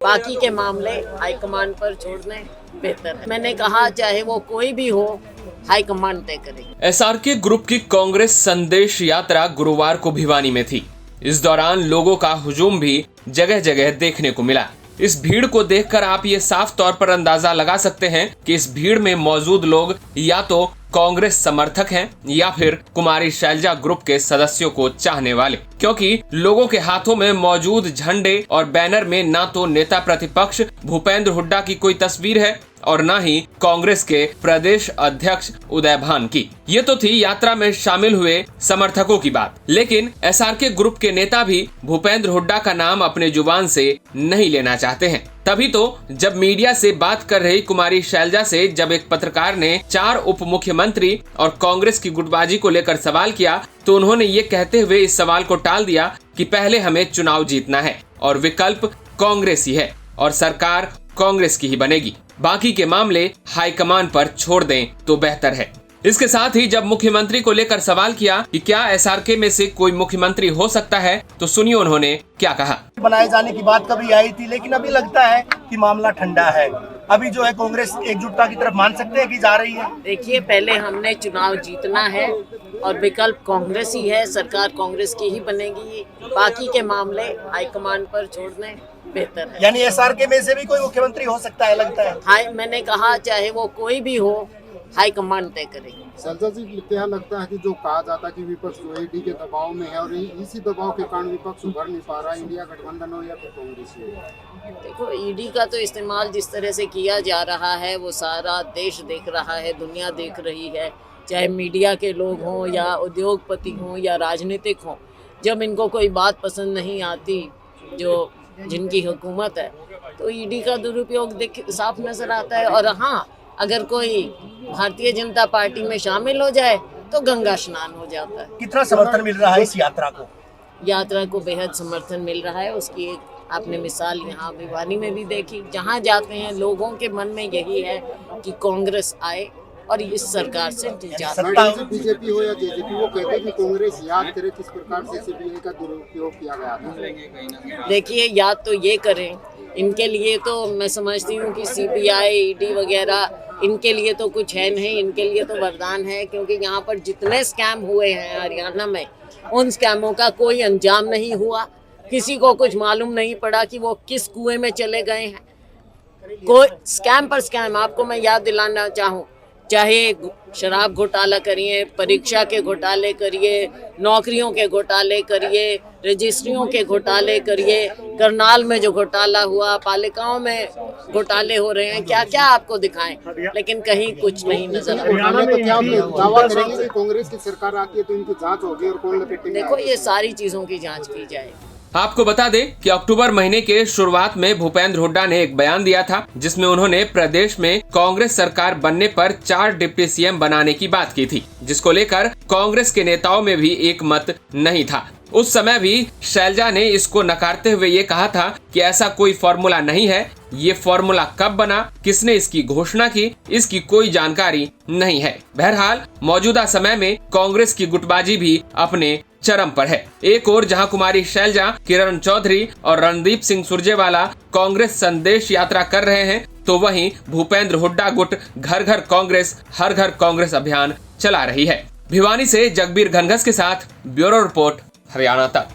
बाकी के मामले हाईकमान पर छोड़ने बेहतर है। मैंने कहा चाहे वो कोई भी हो, हाईकमान तय करेगी। एसआरके ग्रुप की कांग्रेस संदेश यात्रा गुरुवार को भिवानी में थी। इस दौरान लोगों का हुजूम भी जगह जगह देखने को मिला। इस भीड़ को देखकर आप ये साफ तौर पर अंदाजा लगा सकते हैं कि इस भीड़ में मौजूद लोग या तो कांग्रेस समर्थक हैं या फिर कुमारी शैलजा ग्रुप के सदस्यों को चाहने वाले, क्योंकि लोगों के हाथों में मौजूद झंडे और बैनर में ना तो नेता प्रतिपक्ष भूपेंद्र हुड्डा की कोई तस्वीर है और न ही कांग्रेस के प्रदेश अध्यक्ष उदय भान की। ये तो थी यात्रा में शामिल हुए समर्थकों की बात, लेकिन एसआरके ग्रुप के नेता भी भूपेंद्र हुड्डा का नाम अपने जुबान से नहीं लेना चाहते हैं। तभी तो जब मीडिया से बात कर रही कुमारी शैलजा से जब एक पत्रकार ने 4 उप मुख्यमंत्री और कांग्रेस की गुटबाजी को लेकर सवाल किया, तो उन्होंने ये कहते हुए इस सवाल को टाल दिया कि पहले हमें चुनाव जीतना है और विकल्प कांग्रेस ही है और सरकार कांग्रेस की ही बनेगी। बाकी के मामले हाईकमान पर छोड़ दें तो बेहतर है। इसके साथ ही जब मुख्यमंत्री को लेकर सवाल किया कि क्या एसआरके में से कोई मुख्यमंत्री हो सकता है, तो सुनिए उन्होंने क्या कहा। बनाए जाने की बात कभी आई थी, लेकिन अभी लगता है कि मामला ठंडा है। अभी जो है कांग्रेस एकजुटता की तरफ मान सकते हैं कि जा रही है। देखिए, पहले हमने चुनाव जीतना है और विकल्प कांग्रेस ही है, सरकार कांग्रेस की ही बनेगी। बाकी के मामले हाईकमान पर छोड़ने बेहतर है। यानी एसआरके में से भी कोई मुख्यमंत्री हो सकता है, लगता है। हाई मैंने कहा चाहे वो कोई भी हो, हाईकमान तय करेगी। शैलजा जी, क्या लगता है कि जो कहा जाता है कि विपक्ष ईडी के दबाव में है और इसी दबाव के कारण विपक्ष उभर नहीं पा रहा है, इंडिया गठबंधन हो या फिर कांग्रेस हो? देखो, ईडी का तो इस्तेमाल जिस तरह से किया जा रहा है वो सारा देश देख रहा है, दुनिया देख रही है, चाहे मीडिया के लोग हों या उद्योगपति हों या राजनीतिक हों। जब इनको कोई बात पसंद नहीं आती जो जिनकी हुकूमत है, तो ईडी का दुरुपयोग साफ नजर आता है। और हाँ, अगर कोई भारतीय जनता पार्टी में शामिल हो जाए तो गंगा स्नान हो जाता है। कितना समर्थन मिल रहा है इस यात्रा को? यात्रा को बेहद समर्थन मिल रहा है। उसकी एक आपने मिसाल यहाँ भिवानी में भी देखी। जहाँ जाते हैं लोगों के मन में यही है कि कांग्रेस आए और इस सरकार से बीजेपी हो या जेजेपी, वो कहते हैं कि कांग्रेस याद करे किस प्रकार से सीबीआई का दुरुपयोग किया गया था। देखिए, याद तो ये करें, इनके लिए तो मैं समझती हूँ कि सीबीआई, ईडी वगैरह इनके लिए तो कुछ है नहीं, इनके लिए तो वरदान है। क्योंकि यहाँ पर जितने स्कैम हुए हैं हरियाणा में, उन स्कैमों का कोई अंजाम नहीं हुआ। किसी को कुछ मालूम नहीं पड़ा कि वो किस कुएं में चले गए हैं। कोई स्कैम पर स्कैम, आपको मैं याद दिलाना चाहूँ, चाहे शराब घोटाला करिए, परीक्षा के घोटाले करिए, नौकरियों के घोटाले करिए, रजिस्ट्रियों के घोटाले करिए, करनाल में जो घोटाला हुआ, पालिकाओं में घोटाले हो रहे हैं, क्या क्या आपको दिखाएं, लेकिन कहीं कुछ नहीं नजर आ रहा। कांग्रेस की सरकार आती है तो इनकी जांच होगी और कौन लपेटेंगे? देखो, ये सारी चीजों की जांच की जाएगी। आपको बता दें कि अक्टूबर महीने के शुरुआत में भूपेंद्र हुड्डा ने एक बयान दिया था, जिसमें उन्होंने प्रदेश में कांग्रेस सरकार बनने पर 4 डिप्टी सीएम बनाने की बात की थी, जिसको लेकर कांग्रेस के नेताओं में भी एक मत नहीं था। उस समय भी शैलजा ने इसको नकारते हुए ये कहा था कि ऐसा कोई फॉर्मूला नहीं है, ये फॉर्मूला कब बना, किसने इसकी घोषणा की, इसकी कोई जानकारी नहीं है। बहरहाल मौजूदा समय में कांग्रेस की गुटबाजी भी अपने चरम पर है। एक ओर जहां कुमारी शैलजा, किरण चौधरी और रणदीप सिंह सुरजेवाला कांग्रेस संदेश यात्रा कर रहे हैं, तो वहीं भूपेंद्र हुड्डा गुट घर घर कांग्रेस, हर घर कांग्रेस अभियान चला रही है। भिवानी से जगबीर घनघस के साथ ब्यूरो रिपोर्ट, हरियाणा तक।